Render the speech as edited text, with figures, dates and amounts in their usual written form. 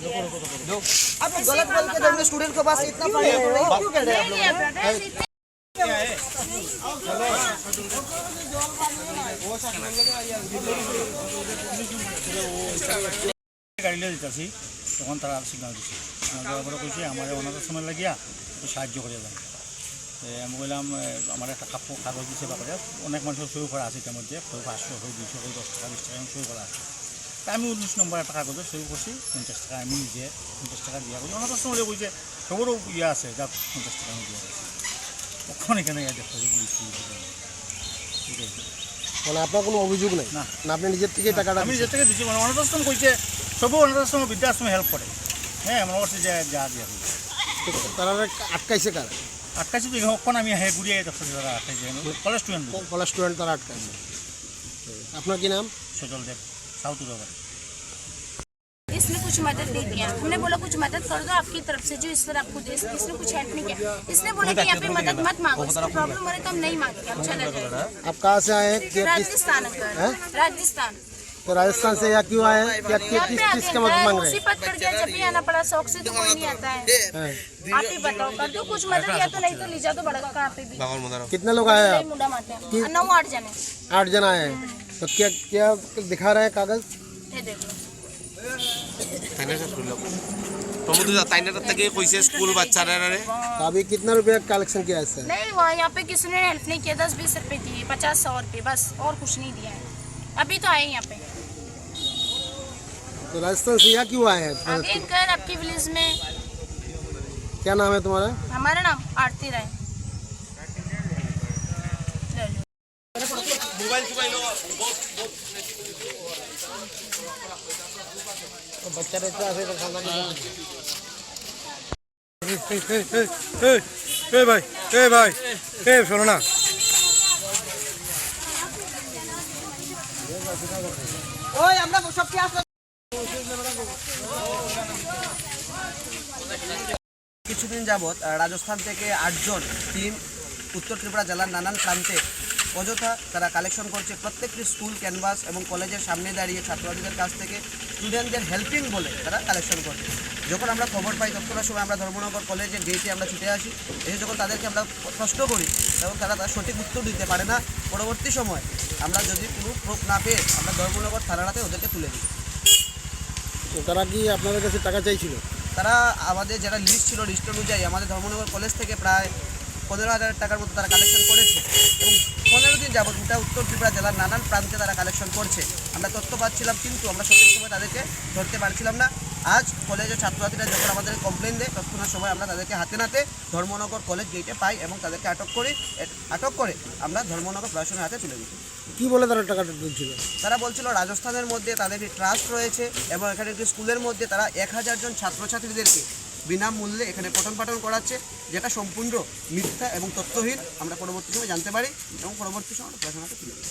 आप गलत बोल के अपने स्टूडेंट के पास इतना फाइन क्यों कह रहे हैं आप लोग? গাড়ি লিয়ে যেতেছি তখন তারা সিগনাল দিচ্ছে দেওয়ার পরে কইছে আমার অনাথ সময় লাগিয়া একটু সাহায্য করে দেন। আমি বললাম আমার একটা কাগজ দিচ্ছে ব্যাপারে অনেক মানুষের সই করা আছে এটার মধ্যে 500 200 10 টাকা 20 টাকা সই করা আছে। তা আমি 19 নম্বর একটা কাগজে সই করছি 50 টাকা আমি নিজে 50 টাকা দিয়া করি অনাথ সময় কইছে সবরও ইয়ে আছে যা 50 টাকা আমি দিয়ে দিচ্ছি কখন এখানে দেখতে মানে আপনার কোনো অভিযোগ নেই? না না, আপনি নিজের থেকে টাকাটা? আমি নিজের থেকে দিচ্ছি। মানে অনাথ আশ্রম কইছে সবু অনাথ আশ্রম বৃদ্ধাশ্রমে হেল্প করে। হ্যাঁ আমার কাছে যা দিয়া তারা আটকাইছে কারা? আটকাইছি তো এখন আমি হ্যাঁ ঘুরিয়ে দেখছি তারা আটকাইছে কলেজ স্টুডেন্ট তারা আটকাইছে। আপনার কি নাম? সজল দেব, সাউথ উদাবার। इसने कुछ मदद नहीं किया, हमने बोला कुछ मदद कर दो आपकी तरफ से जो ईश्वर आपको दे, इसने कुछ हेल्प नहीं किया। इसने बोला कि यहाँ पे मदद मत मांगो, इसको प्रॉब्लम हो रही तो हम नहीं मांगेंगे, हम चले जाएंगे। आप कहाँ से आए हैं? राजस्थान राजस्थान। तो राजस्थान से यहाँ क्यों आए हैं? किस का मदद मांग रहे हैं? पद पड़ गया जब भी आना पड़ा, शौक से तो कोई नहीं आता है। आप ही बताओ कर दो कुछ मदद, या तो नहीं तो ले जाओ तो बड़ा कहाँ पे भी। कितने लोग आए हैं? मुंडा मारते हैं 9-8 जने। 8 जन आए हैं। तो क्या दिखा रहे हैं कागज? ये देखो अभी कितना रुपया कलेक्शन किया है सर? नहीं वो यहाँ पे किसी ने हेल्प नहीं किया, 10-20 रुपए दिए, 50-100 रुपए बस, और कुछ नहीं दिया है। अभी तो आए यहाँ पे। तो राजस्थान से यहाँ क्यों आए हैं? घर आपकी विलेज में। क्या नाम है तुम्हारा? हमारा नाम आरती राय। बच्चा रहता है तो खाना नहीं। भाई सुनो ना, কিছুদিন যাবৎ রাজস্থান থেকে 8 জন টিম উত্তর ত্রিপুরা জেলার নানান প্রান্তে অযথা তারা কালেকশন করছে। প্রত্যেকটি স্কুল ক্যানভাস এবং কলেজের সামনে দাঁড়িয়ে ছাত্রছাত্রীদের কাছ থেকে স্টুডেন্টদের হেল্পিং বলে তারা কালেকশন করছে। যখন আমরা খবর পাই তৎক্ষণাৎ সময় আমরা ধর্মনগর কলেজের গেটে আমরা ছুটে আসি। এসে যখন তাদেরকে আমরা প্রশ্ন করি তখন তারা তার সঠিক উত্তর দিতে পারে না। পরবর্তী সময় আমরা যদি কোনো প্রুফ না পেয়ে আমরা ধর্মনগর থানাতে ওদেরকে তুলে দিই। তারা কি আপনাদের কাছে টাকা চাইছিল? তারা আমাদের যারা লিস্ট ছিল লিস্ট অনুযায়ী আমাদের ধর্মনগর কলেজ থেকে প্রায় 15,000 টাকার মতো তারা কালেকশন করেছে এবং 15 দিন যাবৎ গোটা উত্তর ত্রিপুরা জেলার নানান প্রান্তে তারা কালেকশন করছে। আমরা তথ্য পাচ্ছিলাম কিন্তু আমরা সঠিক সময় তাদেরকে ধরতে পারছিলাম না। আজ কলেজের ছাত্রছাত্রীরা যখন আমাদের কমপ্লেন দেয় তৎক্ষণাৎ সময় আমরা তাদেরকে হাতে নাতে ধর্মনগর কলেজ গেটে পাই এবং তাদেরকে আটক করে আমরা ধর্মনগর প্রশাসনের হাতে তুলে দিই। কি বলে তারা টাকাটা তুলছিল? তারা বলছিল রাজস্থানের মধ্যে তাদের একটি ট্রাস্ট রয়েছে এবং এখানে একটি স্কুলের মধ্যে তারা 1000 জন ছাত্রছাত্রীদেরকে বিনামূল্যে এখানে পঠন পাঠন করাচ্ছে, যেটা সম্পূর্ণ মিথ্যা এবং তথ্যহীন। আমরা পরবর্তী সময় জানতে পারি এবং পরবর্তী সময় প্রশাসনের হাতে তুলে দিই।